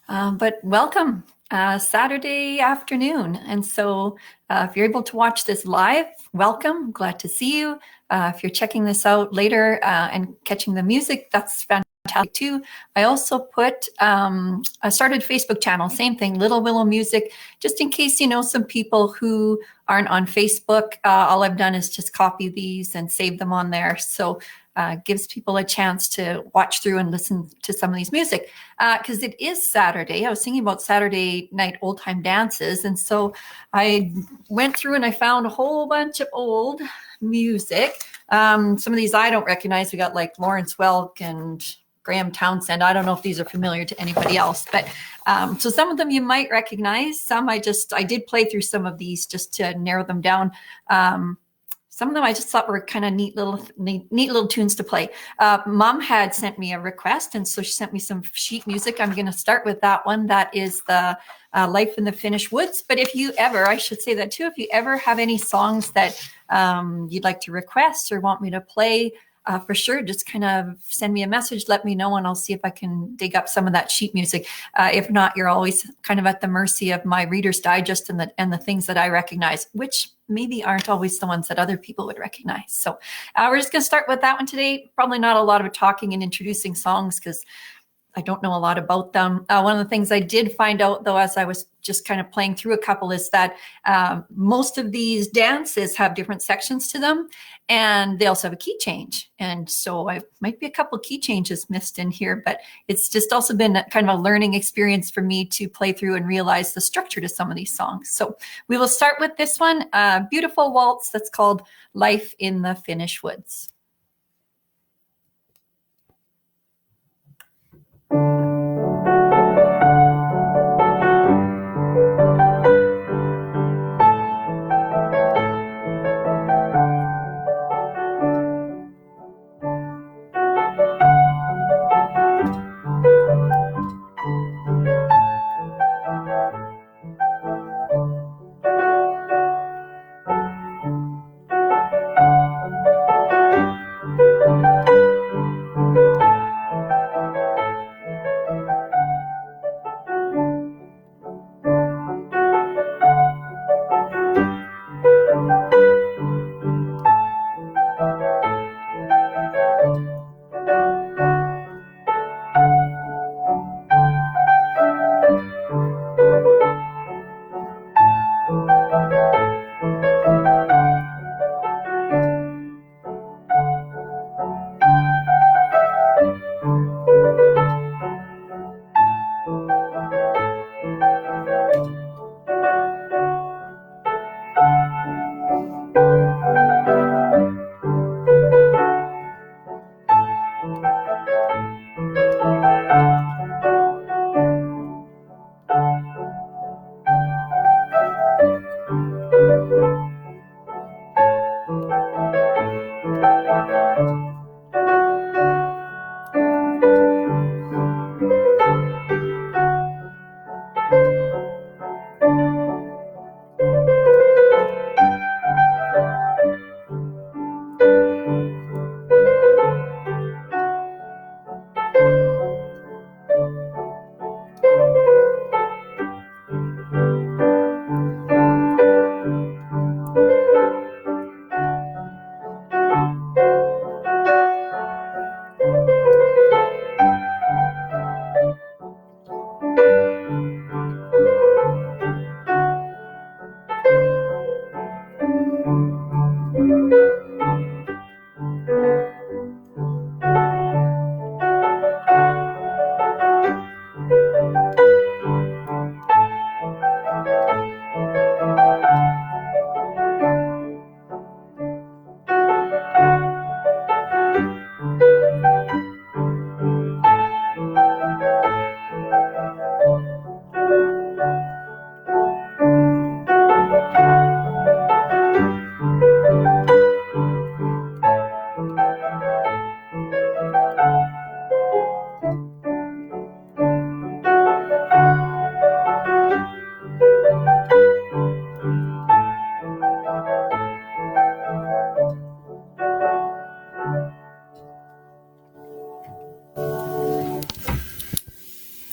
But welcome, Saturday afternoon. And so if you're able to watch this live, welcome. Glad to see you. If you're checking this out later and catching the music, that's fantastic too. I also put, I started a Facebook channel, same thing, Little Willow Music, just in case you know some people who aren't on Facebook. All I've done is just copy these and save them on there. So gives people a chance to watch through and listen to some of these music because it is Saturday. I was thinking about Saturday night old time dances, and so I went through and I found a whole bunch of old music. Some of these I don't recognize. We got like Lawrence Welk and Graham Townsend. I don't know if these are familiar to anybody else, but so some of them you might recognize. Some I did play through some of these just to narrow them down. Some of them I just thought were kind of neat little tunes to play. Mom had sent me a request, and so she sent me some sheet music. I'm going to start with that one. That is the Life in the Finnish Woods. But if you ever, I should say that too, if you ever have any songs that you'd like to request or want me to play, for sure, just kind of send me a message, let me know, and I'll see if I can dig up some of that sheet music. If not, you're always kind of at the mercy of my Reader's Digest and the things that I recognize, which maybe aren't always the ones that other people would recognize. So we're just going to start with that one today. Probably not a lot of talking and introducing songs because I don't know a lot about them. One of the things I did find out, though, as I was just kind of playing through a couple, is that most of these dances have different sections to them, and they also have a key change. And so I might be a couple key changes missed in here, but it's just also been kind of a learning experience for me to play through and realize the structure to some of these songs. So we will start with this one, beautiful waltz that's called Life in the Finnish Woods.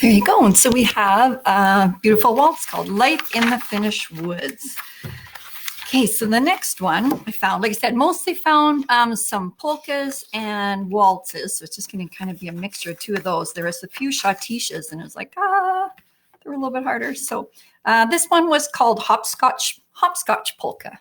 There you go. And so we have a beautiful waltz called Life in the Finnish Woods. Okay, so the next one I found, like I said, mostly found some polkas and waltzes. So it's just going to kind of be a mixture of two of those. There was a few schottisches, and it was like, they were a little bit harder. So this one was called Hopscotch Polka.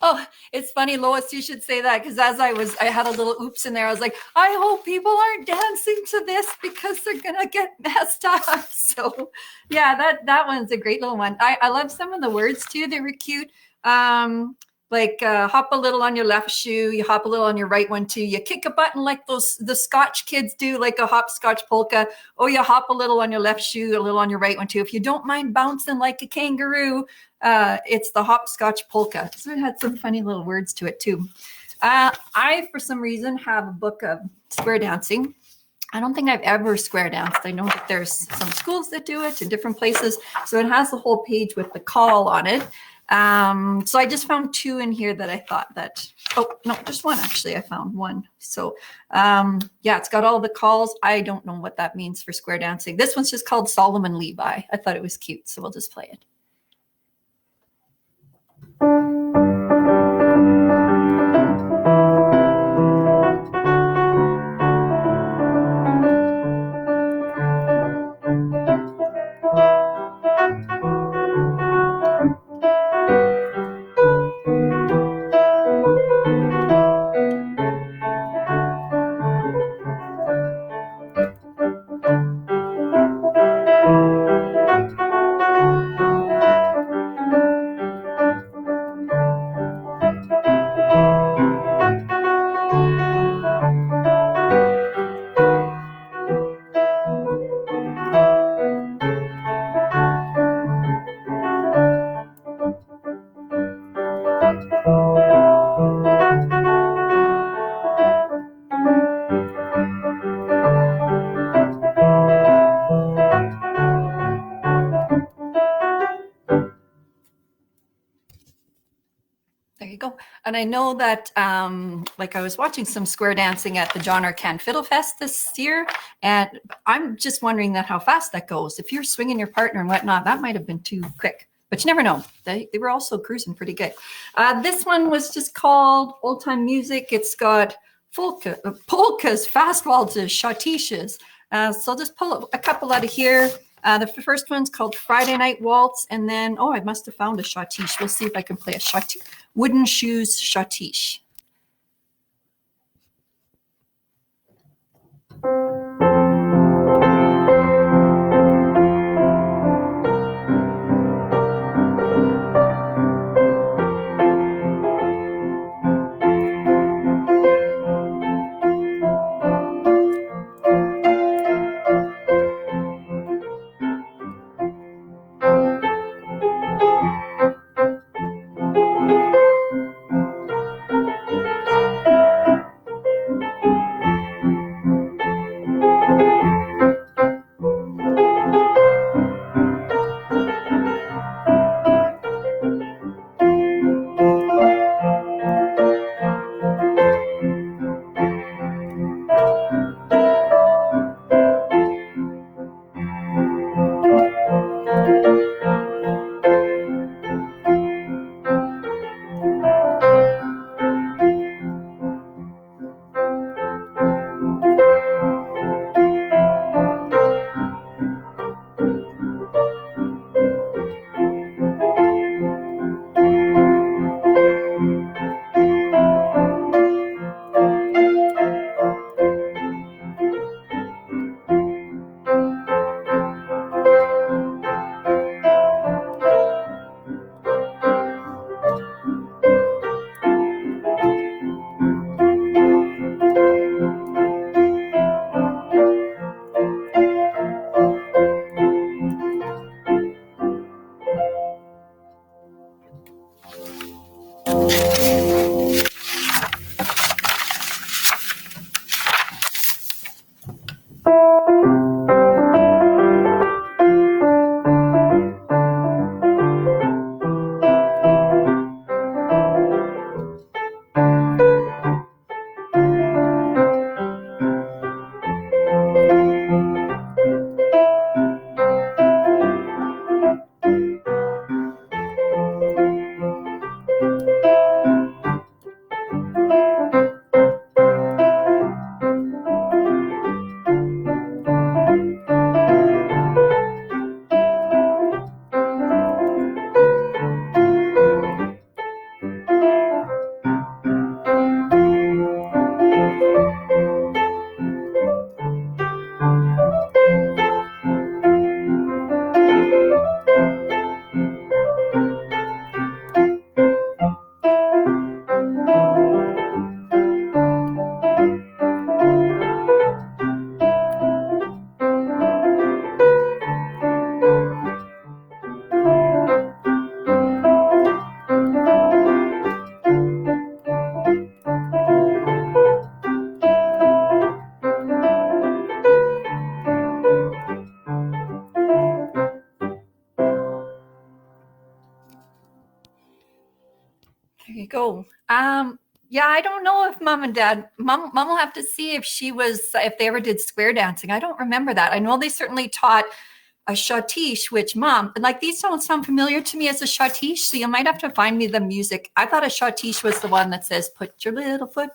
Oh, it's funny, Lois, you should say that, because I had a little oops in there. I was like, I hope people aren't dancing to this because they're gonna get messed up. So yeah, that one's a great little one. I love some of the words too. They were cute. Hop a little on your left shoe, you hop a little on your right one too. You kick a button like the Scotch kids do, like a hopscotch polka. Oh, you hop a little on your left shoe, a little on your right one too. If you don't mind bouncing like a kangaroo, it's the hopscotch polka. So it had some funny little words to it too. I, for some reason, have a book of square dancing. I don't think I've ever square danced. I know that there's some schools that do it in different places. So it has the whole page with the call on it. So I just found two in here that I thought that, oh, no, just one actually. I found one. So yeah, it's got all the calls. I don't know what that means for square dancing. This one's just called Solomon Levi. I thought it was cute, so we'll just play it. There you go. And I know that, like I was watching some square dancing at the John Arcan Fiddle Fest this year, and I'm just wondering that how fast that goes. If you're swinging your partner and whatnot, that might have been too quick. But you never know. They were also cruising pretty good. This one was just called Old Time Music. It's got polkas, fast waltzes, schottisches. So I'll just pull a couple out of here. The first one's called Friday Night Waltz. And then, oh, I must have found a schottische. We'll see if I can play a schottische. Wooden Shoes Schottische. There you go. Yeah, I don't know if mom and dad, mom will have to see if they ever did square dancing. I don't remember that. I know they certainly taught a schottische, which mom, like these don't sound familiar to me as a schottische, so you might have to find me the music. I thought a schottische was the one that says, put your little foot,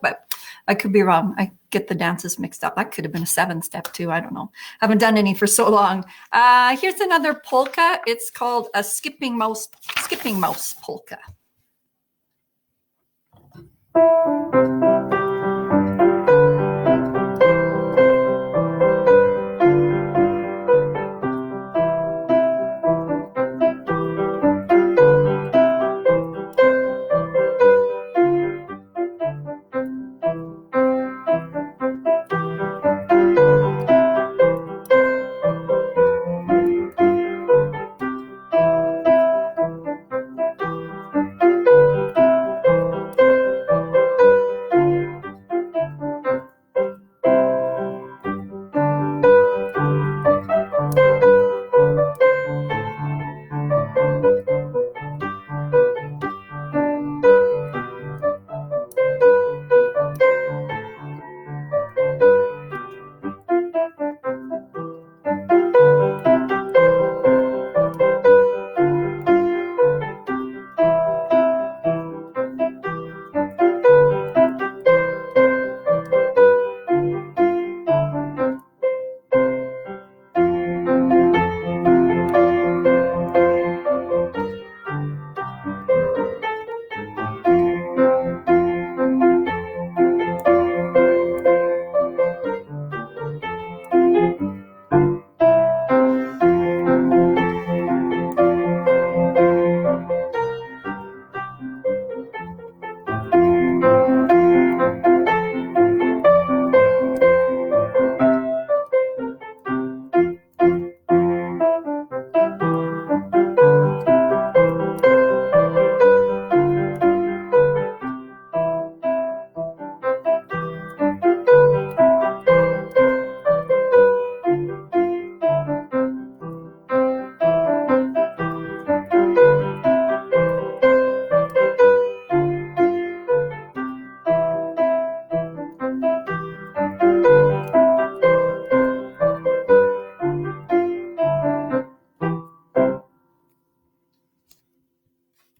but I could be wrong. I get the dances mixed up. That could have been a 7-step too. I don't know. Haven't done any for so long. Here's another polka. It's called a skipping mouse polka.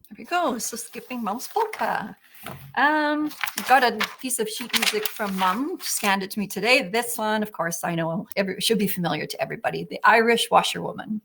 There we go. So skipping mouse polka. Got a piece of sheet music from mom, scanned it to me today. This one, of course, I know should be familiar to everybody. The Irish Washerwoman.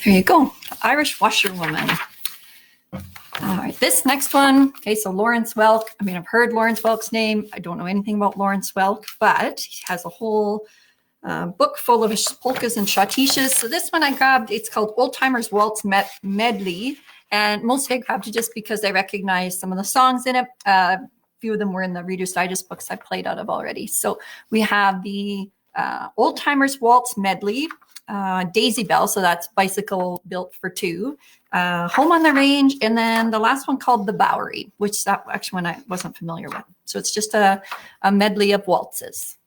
There you go, Irish Washerwoman. All right, this next one, okay, so Lawrence Welk. I mean, I've heard Lawrence Welk's name. I don't know anything about Lawrence Welk, but he has a whole book full of polkas and schottisches. So this one I grabbed, it's called Old Timers Waltz Medley. And mostly I grabbed it just because I recognize some of the songs in it. A few of them were in the Reader's Digest books I played out of already. So we have the Old Timers Waltz Medley, Daisy Bell, so that's Bicycle Built for Two, Home on the Range, and then the last one called The Bowery, which that actually one I wasn't familiar with. So it's just a medley of waltzes.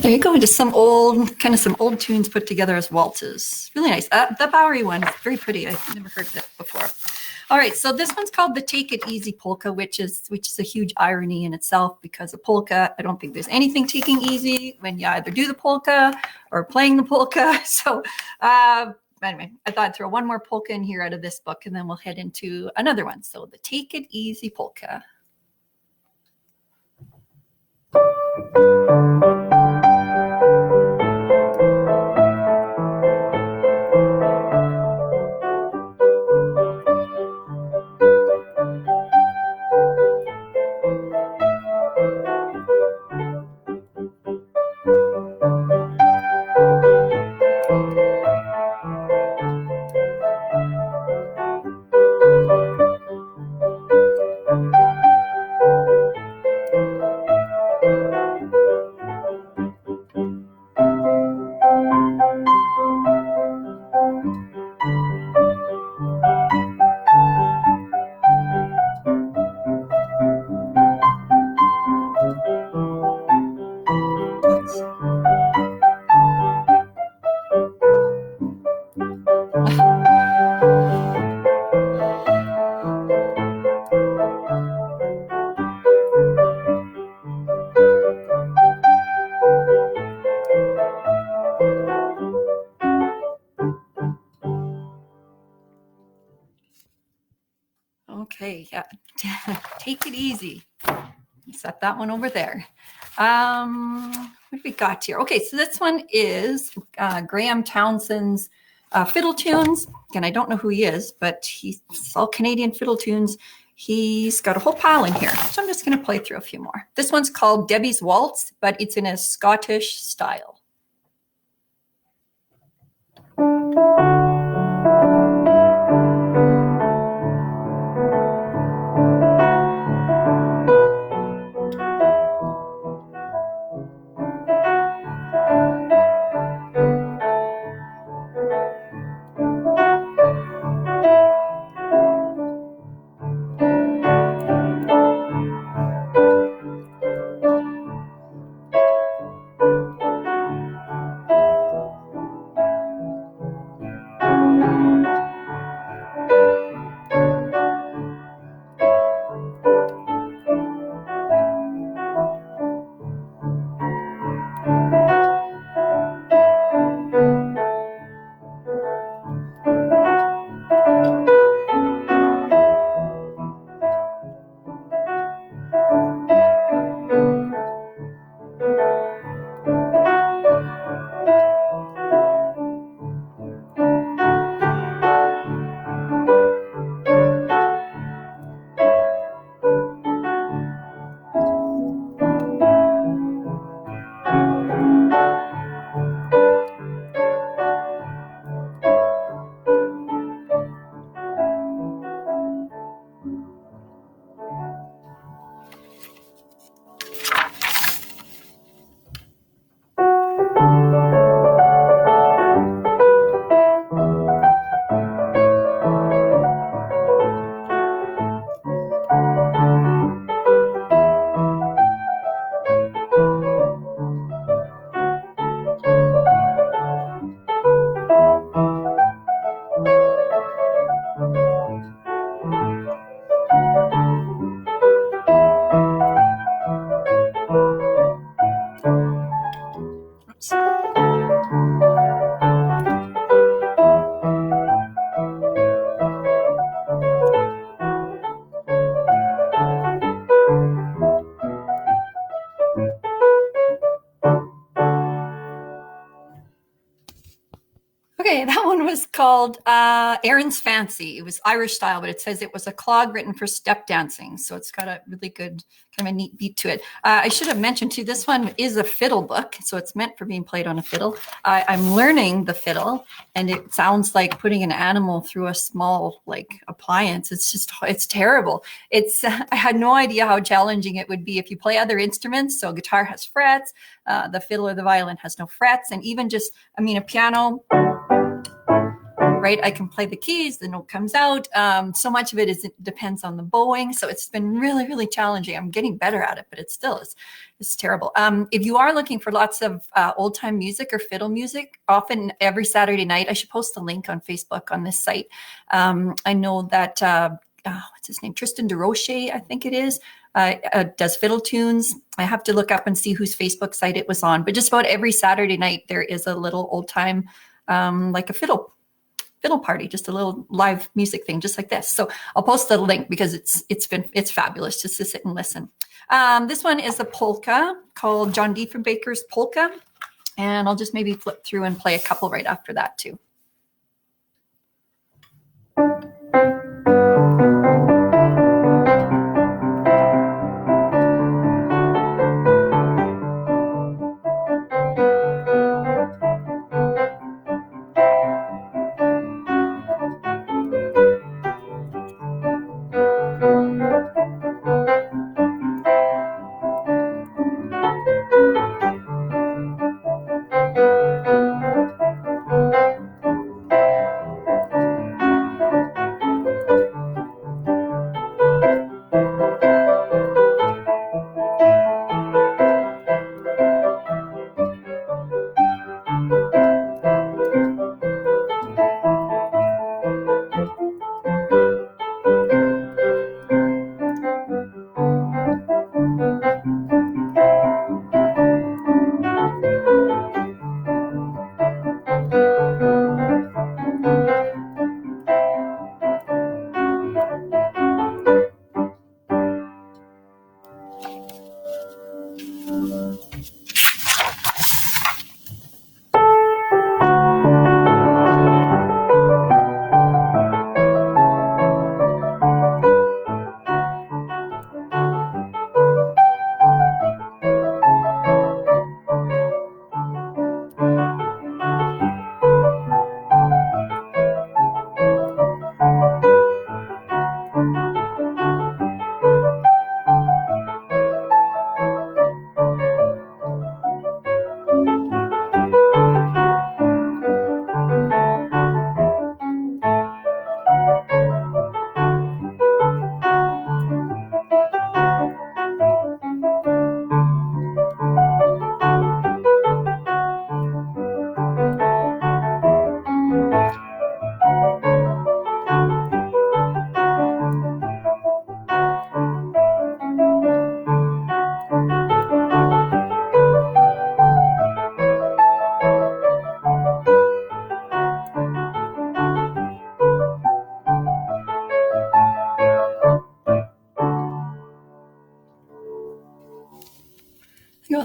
There you go, just some old tunes put together as waltzes. Really nice. The Bowery one is very pretty. I've never heard of it before. All right, so this one's called the Take It Easy polka, which is a huge irony in itself, because a polka, I don't think there's anything taking easy when you either do the polka or playing the polka. So anyway, I thought I'd throw one more polka in here out of this book, and then we'll head into another one. So the Take It Easy polka. Okay, yeah, Take It Easy. Set that one over there. What have we got here? Okay, so this one is Graham Townsend's fiddle tunes. Again, I don't know who he is, but he's all Canadian fiddle tunes. He's got a whole pile in here. So I'm just going to play through a few more. This one's called Debbie's Waltz, but it's in a Scottish style. was called Aaron's Fancy. It was Irish style, but it says it was a clog written for step dancing. So it's got a really good, kind of a neat beat to it. I should have mentioned too, this one is a fiddle book. So it's meant for being played on a fiddle. I'm learning the fiddle, and it sounds like putting an animal through a small like appliance. It's terrible. I had no idea how challenging it would be if you play other instruments. So guitar has frets, the fiddle or the violin has no frets, and even just, a piano, right? I can play the keys, the note comes out. So much of it depends on the bowing. So it's been really, really challenging. I'm getting better at it, but it's terrible. If you are looking for lots of old time music or fiddle music, often every Saturday night, I should post a link on Facebook on this site. I know that, what's his name? Tristan DeRoche, I think it is. Does fiddle tunes. I have to look up and see whose Facebook site it was on, but just about every Saturday night there is a little old time, like a fiddle party, just a little live music thing, just like this. So I'll post the link because it's fabulous just to sit and listen. This one is a polka called John Diefenbaker's Polka, and I'll just maybe flip through and play a couple right after that too.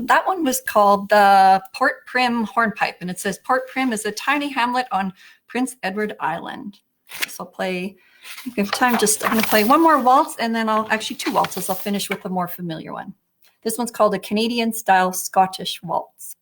That one was called the Port Prim Hornpipe, and it says Port Prim is a tiny hamlet on Prince Edward Island. So I'll play, if we have time, I'm going to play one more waltz, and then actually two waltzes. I'll finish with a more familiar one. This one's called a Canadian-style Scottish waltz.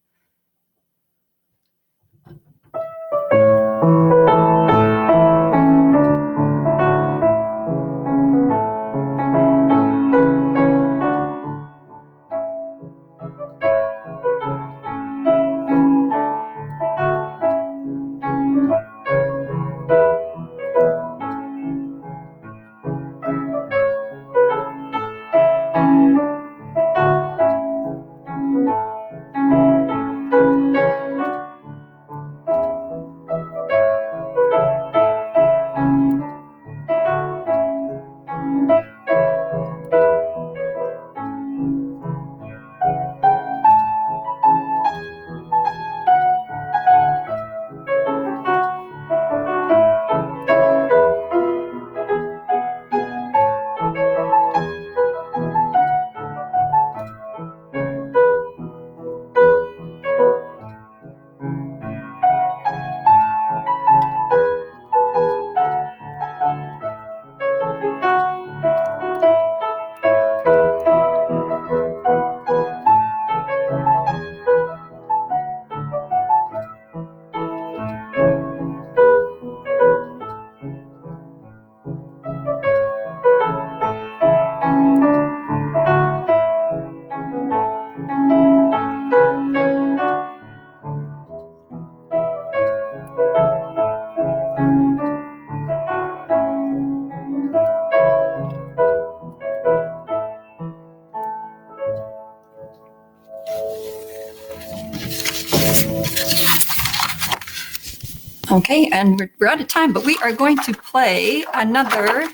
Okay, and we're out of time, but we are going to play another,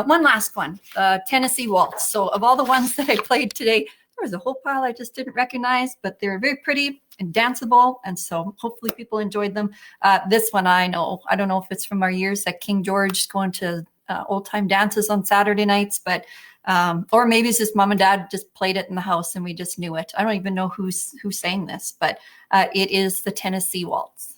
one last one, Tennessee Waltz. So of all the ones that I played today, there was a whole pile I just didn't recognize, but they were very pretty and danceable, and so hopefully people enjoyed them. This one I know. I don't know if it's from our years at King George going to old-time dances on Saturday nights, but or maybe it's just mom and dad just played it in the house and we just knew it. I don't even know who sang this, but it is the Tennessee Waltz.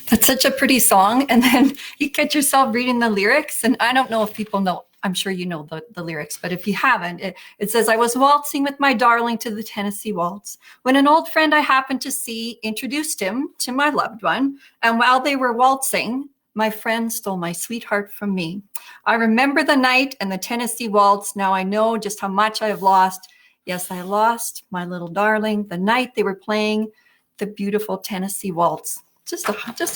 That's such a pretty song. And then you catch yourself reading the lyrics. And I don't know if people know, I'm sure you know the lyrics, but if you haven't, it says, I was waltzing with my darling to the Tennessee Waltz when an old friend I happened to see introduced him to my loved one. And while they were waltzing, my friend stole my sweetheart from me. I remember the night and the Tennessee Waltz. Now I know just how much I have lost. Yes, I lost my little darling the night they were playing the beautiful Tennessee Waltz. Just a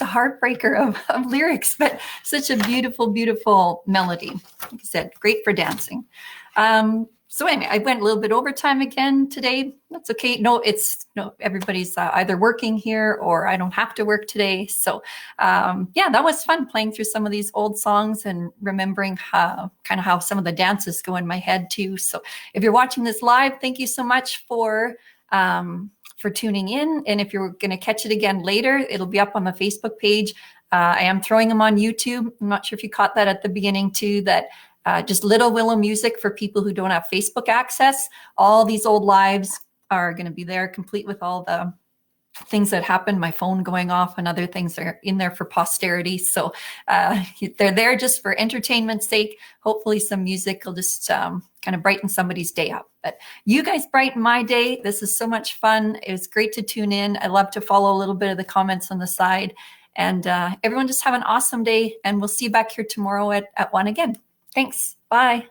heartbreaker of lyrics, but such a beautiful, beautiful melody. Like I said, great for dancing. So anyway, I went a little bit overtime again today. That's okay. No, everybody's either working here or I don't have to work today. So yeah, that was fun playing through some of these old songs and remembering kind of how some of the dances go in my head too. So if you're watching this live, thank you so much for tuning in. And if you're going to catch it again later, it'll be up on the Facebook page. I am throwing them on YouTube. I'm not sure if you caught that at the beginning too, that just Little Willow music for people who don't have Facebook access. All these old lives are going to be there, complete with all the things that happened, my phone going off and other things are in there for posterity. So they're there just for entertainment's sake. Hopefully some music will just kind of brighten somebody's day up. But you guys brighten my day. This is so much fun. It was great to tune in. I love to follow a little bit of the comments on the side. And everyone just have an awesome day. And we'll see you back here tomorrow at 1 again. Thanks. Bye.